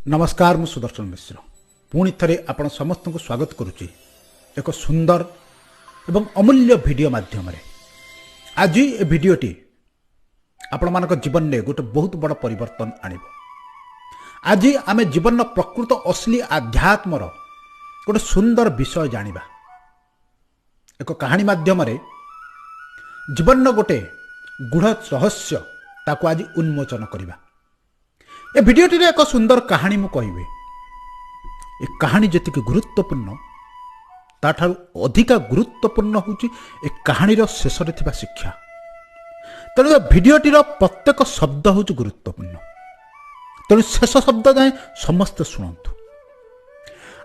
नमस्कार मु सुदर्शन मिश्र पुणी थे आपण समस्त को स्वागत करुच्ची एक सुंदर एवं अमूल्य वीडियो माध्यम आज ये वीडियोटी आपण मान जीवन में गोटे बहुत बड़ परिवर्तन आनिब। आज आम जीवन प्रकृत असली आध्यात्मर गोटे सुंदर विषय जानिबा। एक कहानी माध्यम जीवन गोटे गूढ़ रहस्य ताको आज उन्मोचन करवा। ए भिडियोटी एक सुंदर कहानी मु कहबी। ए कहानी जतिक गुरुत्वपूर्ण ताठारु अधिका गुरुत्वपूर्ण होची ए कहानीर शेष रे थिबा शिक्षा। तेणु ए भिडियोटीर प्रत्येक शब्द होची गुरुत्वपूर्ण। तेणु शेष शब्द जाए समस्त शुणु।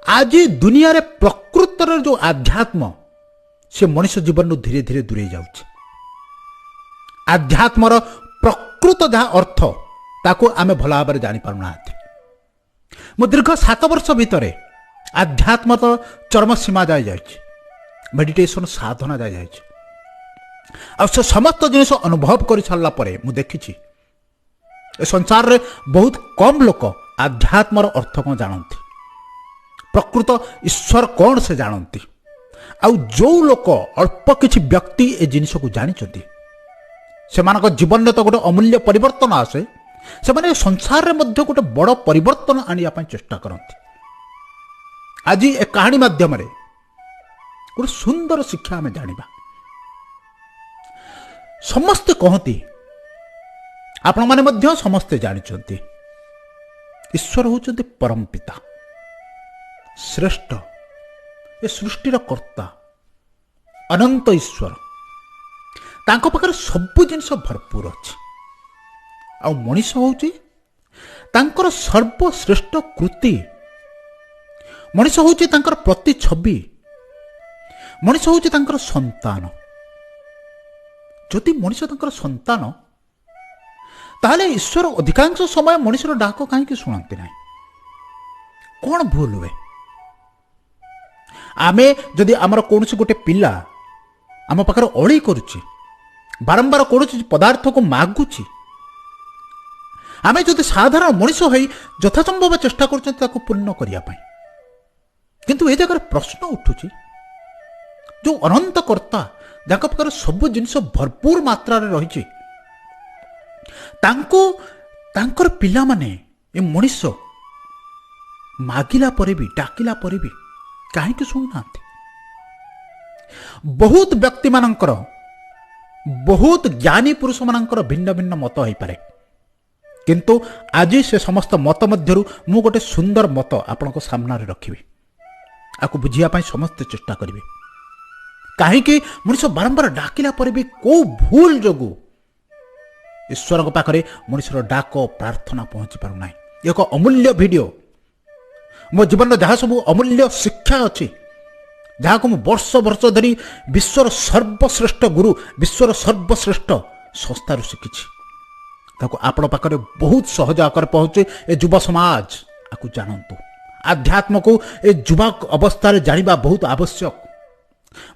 आज दुनिया रे प्रकृतर जो आध्यात्म से मनुष्य जीवन धीरे धीरे दूरे जाउची। आध्यात्मर प्रकृत जहाँ अर्थ ताको आमे भला भाव जानी पारुना। मु दीर्घ 7 वर्ष भितर आध्यात्म तो चरम सीमा जाए जाए मेडिटेशन साधना जाए जाए आ समस्त जिनिस अनुभव कर सारा पर मु देखी संसार रे बहुत कम लोक आध्यात्मर अर्थ कौन जानती, प्रकृत ईश्वर कौन से जानती। आउ जो लोक अल्प किछि व्यक्ति ए जिनिस को जानी सेमानक जीवन में तो गोटे अमूल्य परिवर्तन आसे। से माने संसार रे मध्य गोटे बड़ परिवर्तन आनिया पई चेष्टा करती। आज ए कहानी माध्यम गोटे सुंदर शिक्षा आम जानिबा। समस्ते कहती आपण माने मध्य समस्ते जानिचंती ईश्वर होचंती परम पिता, श्रेष्ठ, ए सृष्टिर कर्ता, अनंत ईश्वर। तांको पाखरे सब जिनिस भरपूर अछि। आ मनीष होची तांकर सर्वश्रेष्ठ कृति। मनीष होची तांकर प्रति छवि। मनीष होची तांकर संतान। जदि मनीष तांकर संतान ताहले ईश्वर अधिकांश समय मनीषर डाक कहीं शुणती ना। कौन भूल हुए? आमे जदि आमर कौन गोटे पिला आम पाखरे अड़ी करुची, बारंबार कौन पदार्थ को मागुची, आमे जदि साधारण मनीष हो यथासंभव चेष्टा कर पूर्ण करने। किंतु ए जगह प्रश्न उठुची जो अनंत कर्ता जहाँ पाखरे सब जिनिस भरपूर मात्रा रही तांकर पिला माने ए मनीष मागिला परे भी डाकिला परे भी कहीं शुणुना। बहुत व्यक्ति मानकर बहुत ज्ञानी पुरुष मानकर भिन्न भिन्न मत हो पारे। किंतु आज से समस्त मत मध्यरु मु गोटे सुंदर मत आपण सामना रे रखिबी। आकु बुझिया समस्त चेष्टा करिवे। कहीं मनुष्य बारंबार डाकिला पर भी को भूल जोगु ईश्वर के पाखरे मनुष्यर डाक प्रार्थना पहुंची पारु नाही। एक अमूल्य वीडियो मो जीवन जहाँ सब अमूल्य शिक्षा अच्छी जहाँ को वर्ष वर्ष धरी विश्वर सर्वश्रेष्ठ गुरु, विश्वर सर्वश्रेष्ठ संस्थार शिखी ताको आपण पाखरे बहुत सहज आकर पहुंचे। ए युवा समाज आकु जानतु। आध्यात्म को ए युवक अवस्था जानिबा बहुत आवश्यक।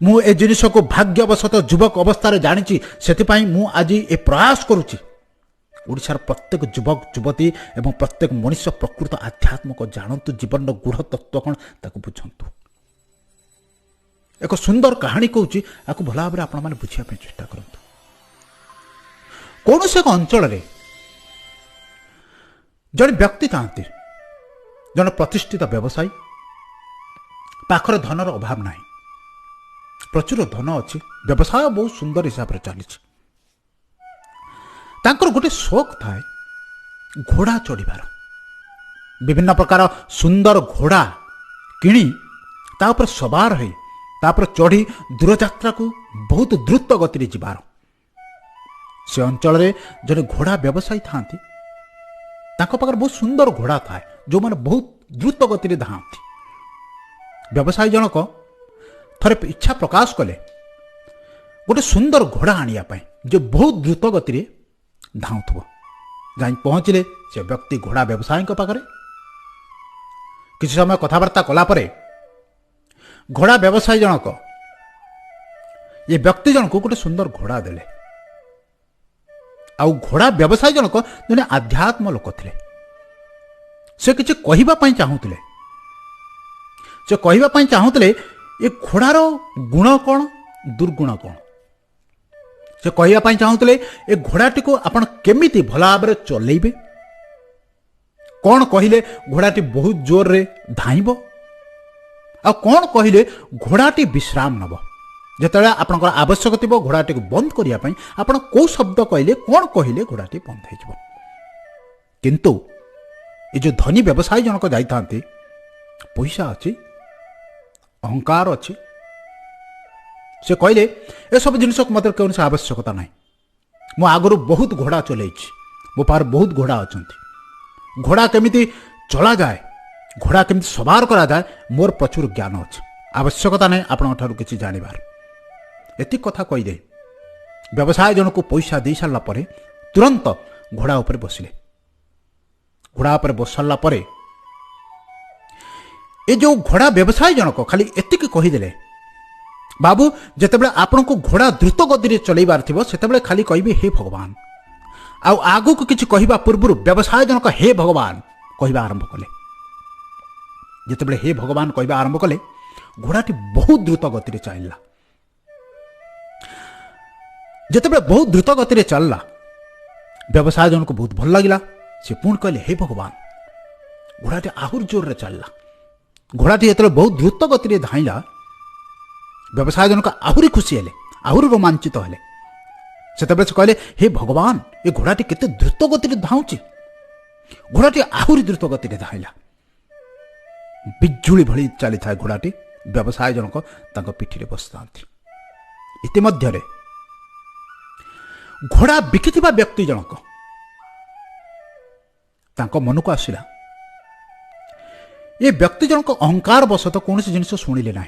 मु ए जिनिस को भाग्यवशत युवक अवस्था जानी से मु आज ए प्रयास करुच्ची ओडिशार प्रत्येक युवक युवती एवं प्रत्येक मनुष्य प्रकृत आध्यात्म को जानतु, जीवन गूढ़ तत्व कौन ताकु बुझंतु। एक सुंदर कहानी कहूँ आपको भला भाव आपण मैंने बुझा चेष्टा करतु। कौन से एक अंचल रे जड़े व्यक्ति था जन प्रतिष्ठित व्यवसायी पाखर धनर अभाव नहीं, प्रचुर धन अच्छी, व्यवसाय बहुत सुंदर हिसाब से चली। गोटे शौक थाए घोड़ा चढ़ीबार। विभिन्न प्रकार सुंदर घोड़ा किणी तापर सवार है तापर चढ़ी दूर यात्रा को बहुत द्रुत गति जीवार। से अंचल रे जड़े घोड़ा व्यवसायी था पाखर बहुत सुंदर घोड़ा थाए जो मैंने बहुत द्रुत गति धांती। व्यवसायी जनक थरे इच्छा प्रकाश कले गोटे सुंदर घोड़ा आनिया जो बहुत द्रुत गति धाउथुब। जाई पहुँचले से व्यक्ति घोड़ा व्यवसायी पाखरे किसी समय कथबार्ता कलापर घोड़ा व्यवसायी जनक ये व्यक्ति जनक गोटे सुंदर घोड़ा देले। आउ घोड़ा व्यवसायी जनक जने आध्यात्म लोक थे। से किसी कहवाई चाहूले से कहवाई चाहूले ये घोड़ार गुण कौन दुर्गुण कौन से कहवाई चाहूले ये घोड़ाटी को आपण केमिति भल भाव चलैबे कौन कहले घोड़ाटी बहुत जोर रे धाइब आ कौन कहले घोड़ाटी विश्राम नब जिते आपंकर आवश्यक थी घोड़ाटी को बंद करने आपण कौ शब्द कहले कौन कहले घोड़ाटी बंद हो किंतु ये जो धनी व्यवसायी जनक जाते पैसा अच्छी अहंकार अच्छी से कहले ए सब जिनस मत कौन आवश्यकता ना मु आगु बहुत घोड़ा चल मो पार बहुत घोड़ा अच्छा घोड़ा केमिति चला जाए घोड़ा केमिति सवार करा जाए मोर प्रचुर ज्ञान अच्छे आवश्यकता नहीं आपंठ किसी जानवर एति कथा कहीदे व्यवसाय जन को पैसा दे सारा पर तुरंत घोड़ा उपर बसिले घोड़ा उपर बस सारा पर ये जो घोड़ा व्यवसाय जनक खाली एति कहीदे बाबू जितेबाला आपण को घोड़ा द्रुत गति चलैबार थी से खाली कहे हे भगवान आगु को किसी कहवा पूर्व व्यवसाय जनक हे भगवान कहवा आरंभ कले जितेबाला हे भगवान कहवा आरंभ कले घोड़ाटी बहुत द्रुत गति चलला जितेबाला बहुत द्रुत गति चलला व्यवसाय जन को बहुत भल लगे से पुणी कहले हे भगवान घोड़ाटी आहुर जोर रे चलला घोड़ाटी जो बहुत द्रुत गति धाइला व्यवसाय जनक आहुरी खुशी हेले आहुरी रोमांचित हेले से कहले हे भगवान ये घोड़ाटी केते द्रुत गति धाउची घोड़ाटी आहुरी द्रुत गति धाइला बिजुली भली चली था घोड़ाटी व्यवसाय जनक तांको पिठी बसता इतिमध्य घोड़ा बिकिथिबा व्यक्ति जनक तांको मन को आसिला ये व्यक्ति जनक अहंकार बसत कौन जिनिस शुणिले ना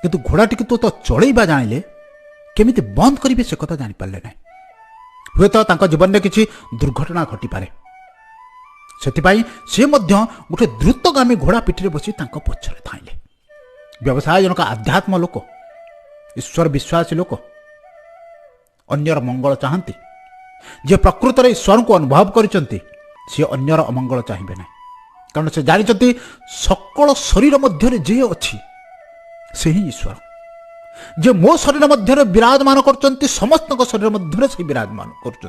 किंतु घोड़ाटी को तो चलैबा जानिले केमिति बंद करेंगे से कथा जानीपारे ना हुए तो जीवन में किसी दुर्घटना घटी पारे से गोटे द्रुतगामी घोड़ा पिठी बसी पछरे धाइले व्यवसाय जनक आध्यात्म लोक ईश्वर विश्वासी लोक अन्यर मंगल चाहती जे प्रकृत में ईश्वर को अनुभव करते सी अन्यर अमंगल चाहिए ना कारण से जानते सकल शरीर मध्य जे अच्छी से ही ईश्वर जे मो शरीर मध्य विराजमान कर समस्त शरीर मध्य से विराजमान कर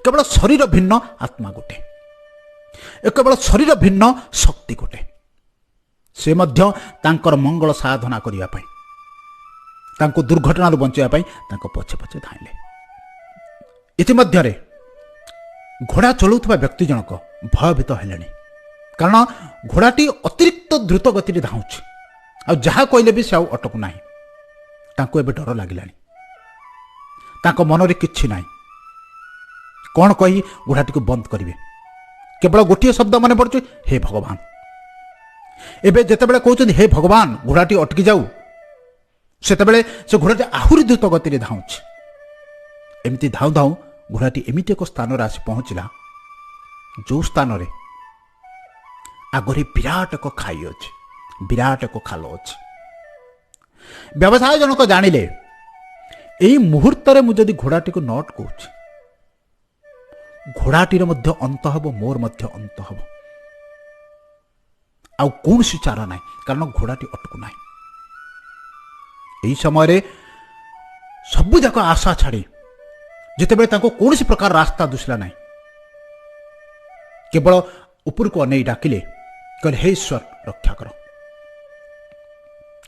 केवल शरीर भिन्न आत्मा गोटे केवल शरीर भिन्न शक्ति गोटे से मध्य तांकर मंगल साधना करने तांको दुर्घटना बचाई पछे पछे धाइले इतिमध्य घोड़ा चलाउथबा व्यक्ति जनक भयभीत हेलेनी कारण घोड़ाटी अतिरिक्त द्रुत गति धाउछि आ जहा कहले भी से अटकु नाही तांको एबे डर लागिलानी तांको मन रे किछि नाही कौन कही घोड़ाटी को बंद करिवे केवल गोटे शब्द मन पड़छ हे भगवान एबे जेतेबेले कहउछन हे भगवान घोड़ाटी अटकी जाऊ सेतेबेले से घोड़ाटी आहुरी द्रुत गति धाउछि एमिति धाउ धाउ घोड़ाटी एमिति एक स्थान रे आसी पहुंचला जो स्थान रे आगरे विराट एक खाई अछि विराट एक खाल अछि व्यवसाय जनक जानिले एई मुहूर्त रे मु जदि घोड़ाटी को नट कहउछि घोड़ाटी रे मध्य अंत हबो मोर मध्य अंत हबो आ कौन सी चारा ना कारण घोड़ाटी अटकु ना यही समय सबु जाक आशा छाड़ी जिते कौन प्रकार रास्ता दुसला ना केवल ऊपर को अनै डाकिले कहले हे ईश्वर रक्षा कर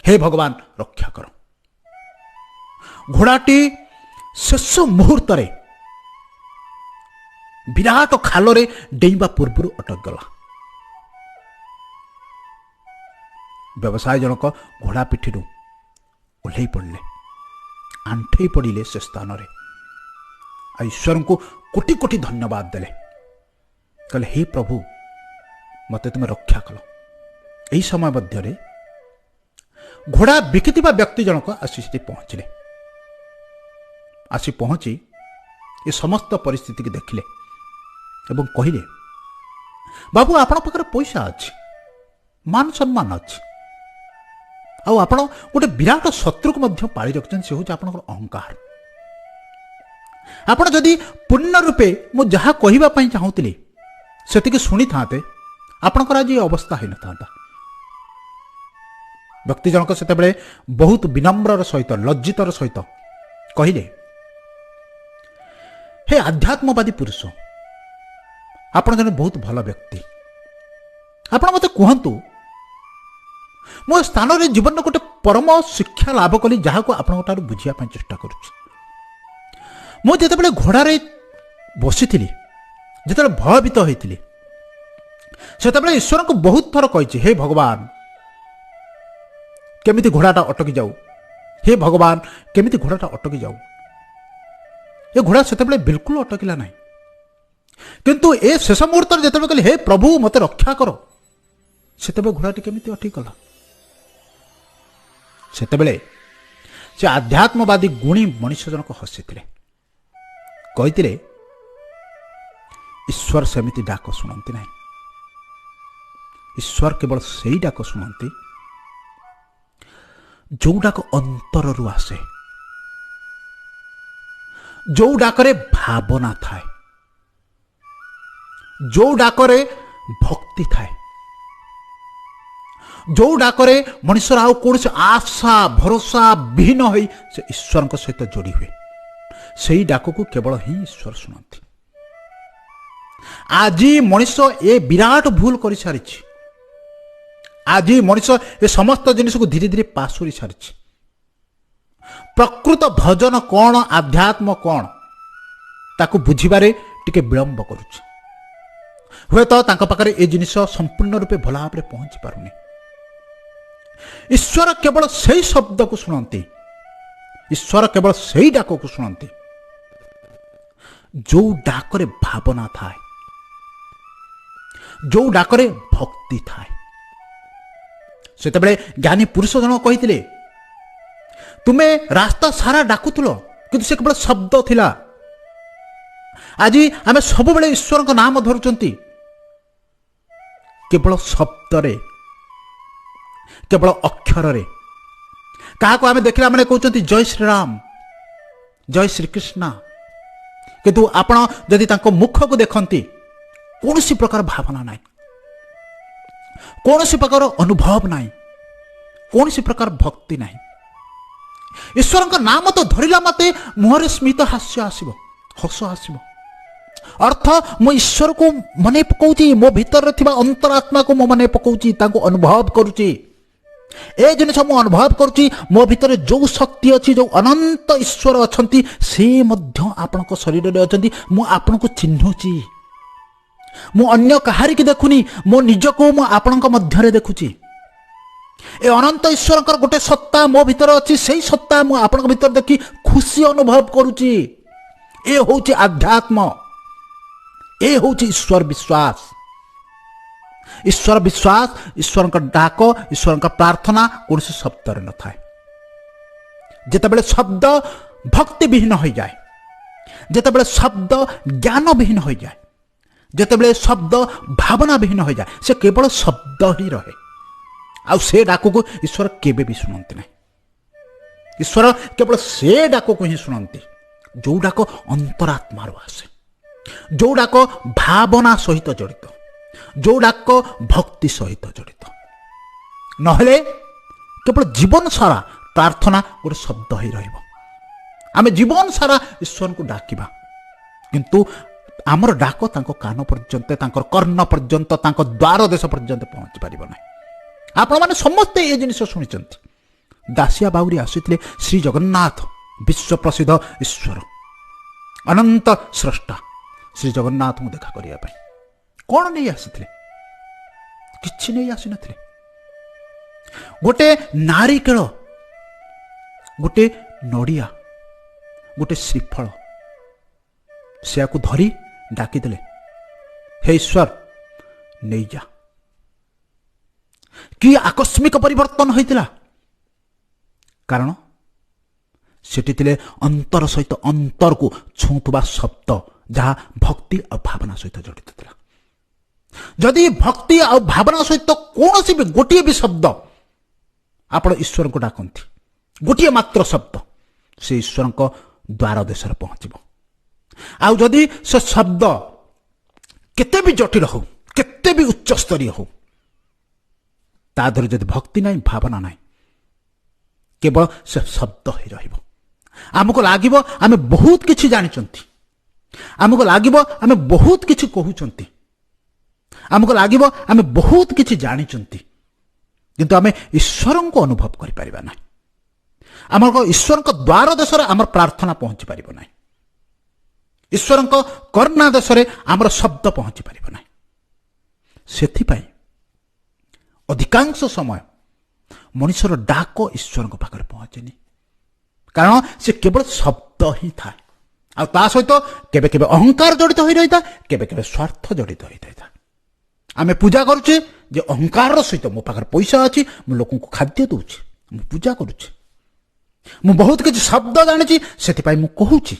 हे भगवान रक्षा कर घोड़ाटी शेष मुहूर्त विराट खाल डेइबा पूर्व अटक गला व्यवसाय जनक घोड़ा पिठी ओह्लै पड़े आंठे पड़े से स्थान ईश्वर को कोटि कोटि धन्यवाद देले कहले हे प्रभु मते तुम रक्षा कल यही समय मध्य घोड़ा बिकिथिबा व्यक्ति जनक आसी पहुंचले आसी पहुंची ये समस्त परिस्थिति की देखिले एवं कहिले बाबू आपण पाखरे पैसा अच्छी मान सम्मान अच्छी आपण गोटे विराट शत्रु को मध्य पाଳି रखिछन से होछ आपनकर अहंकार आपण जदि पूर्ण रूपे मु जहा कहिबा पई चाहूतिली ସେତିକି ଶୁଣିଥାନ୍ତେ ଆପଣଙ୍କର ଆଜି ଅବସ୍ଥା ହୋଇନଥାନ୍ତା। ବ୍ୟକ୍ତି ଜଣକ ସେତେବେଳେ ବହୁତ ବିନମ୍ରର ସହିତ ଲଜ୍ଜିତର ସହିତ କହିଲେ, ହେ ଆଧ୍ୟାତ୍ମବାଦୀ ପୁରୁଷ, ଆପଣ ଜଣେ ବହୁତ ଭଲ ବ୍ୟକ୍ତି। ଆପଣ ମୋତେ କୁହନ୍ତୁ, ମୋ ସ୍ଥାନରେ ଜୀବନର ଗୋଟେ ପରମ ଶିକ୍ଷା ଲାଭ କଲି, ଯାହାକୁ ଆପଣଙ୍କ ଠାରୁ ବୁଝିବା ପାଇଁ ଚେଷ୍ଟା କରୁଛି। ମୁଁ ଯେତେବେଳେ ଘୋଡ଼ାରେ ବସିଥିଲି, ଯେତେବେଳେ ଭୟଭୀତ ହୋଇଥିଲି, ସେତେବେଳେ ଈଶ୍ୱରଙ୍କୁ ବହୁତ ଥର କହିଛି, ହେ ଭଗବାନ, କେମିତି ଘୋଡ଼ାଟା ଅଟକି ଯାଉ, ହେ ଭଗବାନ, କେମିତି ଘୋଡ଼ାଟା ଅଟକି ଯାଉ। ଏ ଘୋଡ଼ା ସେତେବେଳେ ବିଲକୁଲ ଅଟକିଲା ନାହିଁ। କିନ୍ତୁ ଏ ଶେଷ ମୁହୂର୍ତ୍ତରେ ଯେତେବେଳେ କହିଲେ, ହେ ପ୍ରଭୁ ମୋତେ ରକ୍ଷା କର, ସେତେବେଳେ ଘୋଡ଼ାଟି କେମିତି ଅଟକିଗଲା। ସେତେବେଳେ ସେ ଆଧ୍ୟାତ୍ମବାଦୀ ଗୁଣୀ ମଣିଷ ଜଣକ ହସିଥିଲେ, କହିଥିଲେ, ଈଶ୍ୱର ସେମିତି ଡାକ ଶୁଣନ୍ତି ନାହିଁ। ଈଶ୍ୱର କେବଳ ସେଇ ଡାକ ଶୁଣନ୍ତି ଯେଉଁ ଡାକ ଅନ୍ତରରୁ ଆସେ, ଯେଉଁ ଡାକରେ ଭାବନା ଥାଏ, ଯେଉଁ ଡାକରେ ଭକ୍ତି ଥାଏ, ଯେଉଁ ଡାକରେ ମଣିଷର ଆଉ କୌଣସି ଆଶା ଭରସା ବିହୀନ ହୋଇ ସେ ଈଶ୍ୱରଙ୍କ ସହିତ ଯୋଡ଼ି ହୁଏ, ସେହି ଡାକକୁ କେବଳ ହିଁ ଈଶ୍ୱର ଶୁଣନ୍ତି। ଆଜି ମଣିଷ ଏ ବିରାଟ ଭୁଲ କରିସାରିଛି। ଆଜି ମଣିଷ ଏ ସମସ୍ତ ଜିନିଷକୁ ଧୀରେ ଧୀରେ ପାଶୋରି ସାରିଛି। ପ୍ରକୃତ ଭଜନ କ'ଣ, ଆଧ୍ୟାତ୍ମ କ'ଣ, ତାକୁ ବୁଝିବାରେ ଟିକେ ବିଳମ୍ବ କରୁଛି। ହୁଏତ ତାଙ୍କ ପାଖରେ ଏ ଜିନିଷ ସମ୍ପୂର୍ଣ୍ଣ ରୂପେ ଭଲ ଭାବରେ ପହଞ୍ଚି ପାରୁନି। ଈଶ୍ୱର କେବଳ ସେହି ଶବ୍ଦକୁ ଶୁଣନ୍ତି, ଈଶ୍ୱର କେବଳ ସେହି ଡାକକୁ ଶୁଣନ୍ତି ଯେଉଁ ଡାକରେ ଭାବନା ଥାଏ, ଯେଉଁ ଡାକରେ ଭକ୍ତି ଥାଏ। ସେତେବେଳେ ଜ୍ଞାନୀ ପୁରୁଷ ଜଣକ କହିଥିଲେ, ତୁମେ ରାସ୍ତା ସାରା ଡାକୁଥିଲ, କିନ୍ତୁ ସେ କେବଳ ଶବ୍ଦ ଥିଲା। ଆଜି ଆମେ ସବୁବେଳେ ଈଶ୍ୱରଙ୍କ ନାମ ଧରୁଛନ୍ତି, କେବଳ ଶବ୍ଦରେ, କେବଳ ଅକ୍ଷରରେ। କାହାକୁ ଆମେ ଦେଖିଲା ମାନେ କହୁଛନ୍ତି ଜୟ ଶ୍ରୀରାମ, ଜୟ ଶ୍ରୀକୃଷ୍ଣ, କିନ୍ତୁ ଆପଣ ଯଦି ତାଙ୍କ ମୁଖକୁ ଦେଖନ୍ତି, କୌଣସି ପ୍ରକାର ଭାବନା ନାହିଁ, କୌଣସି ପ୍ରକାର ଅନୁଭବ ନାହିଁ, କୌଣସି ପ୍ରକାର ଭକ୍ତି ନାହିଁ। ଈଶ୍ୱରଙ୍କ ନାମ ତ ଧରିଲା ମାତ୍ରେ ମୁହଁରେ ସ୍ମିତ ହାସ୍ୟ ଆସିବ, ହସ ଆସିବ। ଅର୍ଥ, ମୁଁ ଈଶ୍ୱରକୁ ମନେ ପକାଉଛି, ମୋ ଭିତରେ ଥିବା ଅନ୍ତରାତ୍ମାକୁ ମୁଁ ମନେ ପକାଉଛି, ତାଙ୍କୁ ଅନୁଭବ କରୁଛି। ଏ ଜିନିଷ ମୁଁ ଅନୁଭବ କରୁଛି, ମୋ ଭିତରେ ଯେଉଁ ଶକ୍ତି ଅଛି, ଯେଉଁ ଅନନ୍ତ ଈଶ୍ୱର ଅଛନ୍ତି, ସେ ମଧ୍ୟ ଆପଣଙ୍କ ଶରୀରରେ ଅଛନ୍ତି। ମୁଁ ଆପଣଙ୍କୁ ଚିହ୍ନୁଛି। ମୁଁ ଅନ୍ୟ କାହାରିକି ଦେଖୁନି, ମୋ ନିଜକୁ ମୁଁ ଆପଣଙ୍କ ମଧ୍ୟରେ ଦେଖୁଛି। ଏ ଅନନ୍ତ ଈଶ୍ୱରଙ୍କର ଗୋଟେ ସତ୍ତା ମୋ ଭିତରେ ଅଛି, ସେଇ ସତ୍ତା ମୁଁ ଆପଣଙ୍କ ଭିତରେ ଦେଖି ଖୁସି ଅନୁଭବ କରୁଛି। ଏ ହେଉଛି ଆଧ୍ୟାତ୍ମ, ଏ ହେଉଛି ଈଶ୍ୱର ବିଶ୍ୱାସ। ଈଶ୍ୱର ବିଶ୍ୱାସ, ଈଶ୍ୱରଙ୍କ ଡାକ, ଈଶ୍ୱରଙ୍କ ପ୍ରାର୍ଥନା କୌଣସି ଶବ୍ଦରେ ନଥାଏ। ଯେତେବେଳେ ଶବ୍ଦ ଭକ୍ତିବିହୀନ ହୋଇଯାଏ, ଯେତେବେଳେ ଶବ୍ଦ ଜ୍ଞାନବିହୀନ ହୋଇଯାଏ, ଯେତେବେଳେ ଶବ୍ଦ ଭାବନାବିହୀନ ହୋଇଯାଏ, ସେ କେବଳ ଶବ୍ଦ ହିଁ ରହେ। ଆଉ ସେ ଡାକକୁ ଈଶ୍ୱର କେବେ ବି ଶୁଣନ୍ତି ନାହିଁ। ଈଶ୍ୱର କେବଳ ସେ ଡାକକୁ ହିଁ ଶୁଣନ୍ତି ଯେଉଁ ଡାକ ଅନ୍ତରାତ୍ମାରୁ ଆସେ, ଯେଉଁ ଡାକ ଭାବନା ସହିତ ଜଡ଼ିତ, ଯେଉଁ ଡାକ ଭକ୍ତି ସହିତ ଜଡ଼ିତ। ନହେଲେ କେବଳ ଜୀବନ ସାରା ପ୍ରାର୍ଥନା ଗୋଟେ ଶବ୍ଦ ହୋଇ ରହିବ। ଆମେ ଜୀବନ ସାରା ଈଶ୍ୱରଙ୍କୁ ଡାକିବା, କିନ୍ତୁ ଆମର ଡାକ ତାଙ୍କ କାନ ପର୍ଯ୍ୟନ୍ତ, ତାଙ୍କର କର୍ଣ୍ଣ ପର୍ଯ୍ୟନ୍ତ, ତାଙ୍କ ଦ୍ୱାର ଦେଶ ପର୍ଯ୍ୟନ୍ତ ପହଞ୍ଚି ପାରିବ ନାହିଁ। ଆପଣମାନେ ସମସ୍ତେ ଏ ଜିନିଷ ଶୁଣିଛନ୍ତି। ଦାସିଆ ବାଉରୀ ଆସିଥିଲେ ଶ୍ରୀ ଜଗନ୍ନାଥ, ବିଶ୍ୱ ପ୍ରସିଦ୍ଧ ଈଶ୍ୱର, ଅନନ୍ତ ସ୍ରଷ୍ଟା ଶ୍ରୀ ଜଗନ୍ନାଥଙ୍କୁ ଦେଖା କରିବା ପାଇଁ। କ'ଣ ନେଇ ଆସିଥିଲେ? କିଛି ନେଇ ଆସିନଥିଲେ। ଗୋଟେ ନାରିକେଳ, ଗୋଟେ ନଡ଼ିଆ, ଗୋଟେ ଶ୍ରୀଫଳ, ସେୟାକୁ ଧରି ଡାକିଦେଲେ, ହେ ଈଶ୍ୱର ନେଇଯା। କି ଆକସ୍ମିକ ପରିବର୍ତ୍ତନ ହୋଇଥିଲା! କାରଣ ସେଠି ଥିଲେ ଅନ୍ତର ସହିତ ଅନ୍ତରକୁ ଛୁଉଁଥିବା ଶବ୍ଦ, ଯାହା ଭକ୍ତି ଆଉ ଭାବନା ସହିତ ଜଡ଼ିତ ଥିଲା। ଯଦି ଭକ୍ତି ଆଉ ଭାବନା ସହିତ କୌଣସି ବି ଗୋଟିଏ ବି ଶବ୍ଦ ଆପଣ ଈଶ୍ୱରଙ୍କୁ ଡାକନ୍ତି, ଗୋଟିଏ ମାତ୍ର ଶବ୍ଦ, ସେ ଈଶ୍ୱରଙ୍କ ଦ୍ୱାର ଦେଶରେ ପହଞ୍ଚିବ। ଆଉ ଯଦି ସେ ଶବ୍ଦ କେତେ ବି ଜଟିଳ ହଉ, କେତେ ବି ଉଚ୍ଚସ୍ତରୀୟ ହଉ, ତା ଦେହରେ ଯଦି ଭକ୍ତି ନାହିଁ, ଭାବନା ନାହିଁ, କେବଳ ସେ ଶବ୍ଦ ହିଁ ରହିବ। ଆମକୁ ଲାଗିବ ଆମେ ବହୁତ କିଛି ଜାଣିଛନ୍ତି, ଆମକୁ ଲାଗିବ ଆମେ ବହୁତ କିଛି କହୁଛନ୍ତି, ଆମକୁ ଲାଗିବ ଆମେ ବହୁତ କିଛି ଜାଣିଛନ୍ତି, କିନ୍ତୁ ଆମେ ଈଶ୍ୱରଙ୍କୁ ଅନୁଭବ କରିପାରିବା ନାହିଁ। ଆମର ଈଶ୍ୱରଙ୍କ ଦ୍ୱାର ଦେଶରେ ଆମର ପ୍ରାର୍ଥନା ପହଞ୍ଚି ପାରିବ ନାହିଁ, ଈଶ୍ୱରଙ୍କ କର୍ଣ୍ଣା ଦେଶରେ ଆମର ଶବ୍ଦ ପହଞ୍ଚି ପାରିବ ନାହିଁ। ସେଥିପାଇଁ ଅଧିକାଂଶ ସମୟ ମଣିଷର ଡାକ ଈଶ୍ୱରଙ୍କ ପାଖରେ ପହଞ୍ଚେନି, କାରଣ ସେ କେବଳ ଶବ୍ଦ ହିଁ ଥାଏ, ଆଉ ତା ସହିତ କେବେ କେବେ ଅହଙ୍କାର ଜଡ଼ିତ ହୋଇ ରହିଥାଏ, କେବେ କେବେ ସ୍ୱାର୍ଥ ଜଡ଼ିତ ହୋଇଥାଏ। ଆମେ ପୂଜା କରୁଛେ ଯେ ଅହଙ୍କାରର ସହିତ, ମୋ ପାଖରେ ପଇସା ଅଛି, ମୁଁ ଲୋକଙ୍କୁ ଖାଦ୍ୟ ଦେଉଛି, ମୁଁ ପୂଜା କରୁଛି, ମୁଁ ବହୁତ କିଛି ଶବ୍ଦ ଜାଣିଛି, ସେଥିପାଇଁ ମୁଁ କହୁଛି।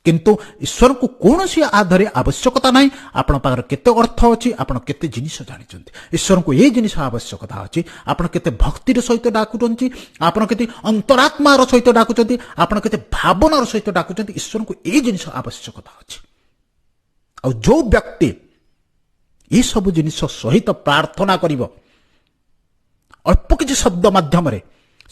କିନ୍ତୁ ଈଶ୍ୱରଙ୍କୁ କୌଣସି ଆଧାରେ ଆବଶ୍ୟକତା ନାହିଁ। ଆପଣଙ୍କ ପାଖରେ କେତେ ଅର୍ଥ ଅଛି, ଆପଣ କେତେ ଜିନିଷ ଜାଣିଛନ୍ତି, ଈଶ୍ୱରଙ୍କୁ ଏଇ ଜିନିଷ ଆବଶ୍ୟକତା ଅଛି। ଆପଣ କେତେ ଭକ୍ତିର ସହିତ ଡାକୁଛନ୍ତି, ଆପଣ କେତେ ଅନ୍ତରାତ୍ମାର ସହିତ ଡାକୁଛନ୍ତି, ଆପଣ କେତେ ଭାବନାର ସହିତ ଡାକୁଛନ୍ତି, ଈଶ୍ୱରଙ୍କୁ ଏଇ ଜିନିଷ ଆବଶ୍ୟକତା ଅଛି। ଆଉ ଯୋଉ ବ୍ୟକ୍ତି ଏସବୁ ଜିନିଷ ସହିତ ପ୍ରାର୍ଥନା କରିବ, ଅଳ୍ପ କିଛି ଶବ୍ଦ ମାଧ୍ୟମରେ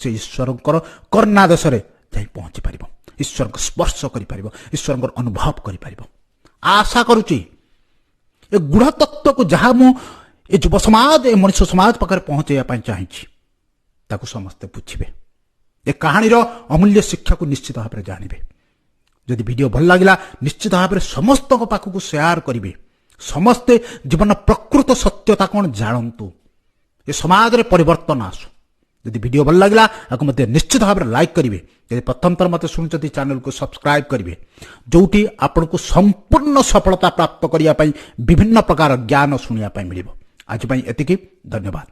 ସେ ଈଶ୍ୱରଙ୍କର କର୍ଣ୍ଣା ଦେଶରେ ଯାଇ ପହଞ୍ଚି ପାରିବ, ଈଶ୍ୱରଙ୍କ ସ୍ପର୍ଶ କରିପାରିବ, ଈଶ୍ୱରଙ୍କର ଅନୁଭବ କରିପାରିବ। ଆଶା କରୁଛି ଏ ଗୂଢ଼ ତତ୍ତ୍ୱକୁ ଯାହା ମୁଁ ଏ ଯୁବ ସମାଜ, ଏ ମଣିଷ ସମାଜ ପାଖରେ ପହଞ୍ଚାଇବା ପାଇଁ ଚାହିଁଛି, ତାକୁ ସମସ୍ତେ ବୁଝିବେ, ଏ କାହାଣୀର ଅମୂଲ୍ୟ ଶିକ୍ଷାକୁ ନିଶ୍ଚିତ ଭାବରେ ଜାଣିବେ। ଯଦି ଭିଡ଼ିଓ ଭଲ ଲାଗିଲା, ନିଶ୍ଚିତ ଭାବରେ ସମସ୍ତଙ୍କ ପାଖକୁ ସେୟାର କରିବେ। ସମସ୍ତେ ଜୀବନର ପ୍ରକୃତ ସତ୍ୟତା କ'ଣ ଜାଣନ୍ତୁ, ଏ ସମାଜରେ ପରିବର୍ତ୍ତନ ଆସୁ। ଯଦି ଭିଡ଼ିଓ ଭଲ ଲାଗିଲା, ଆକୁ ମଧ୍ୟ ନିଶ୍ଚିତ ଭାବରେ ଲାଇକ୍ କରିବେ। ଯଦି ପ୍ରଥମ ଥର ମୋତେ ଶୁଣୁଛନ୍ତି, ଚ୍ୟାନେଲକୁ ସବସ୍କ୍ରାଇବ୍ କରିବେ, ଯେଉଁଠି ଆପଣଙ୍କୁ ସମ୍ପୂର୍ଣ୍ଣ ସଫଳତା ପ୍ରାପ୍ତ କରିବା ପାଇଁ ବିଭିନ୍ନ ପ୍ରକାର ଜ୍ଞାନ ଶୁଣିବା ପାଇଁ ମିଳିବ। ଆଜି ପାଇଁ ଏତିକି, ଧନ୍ୟବାଦ।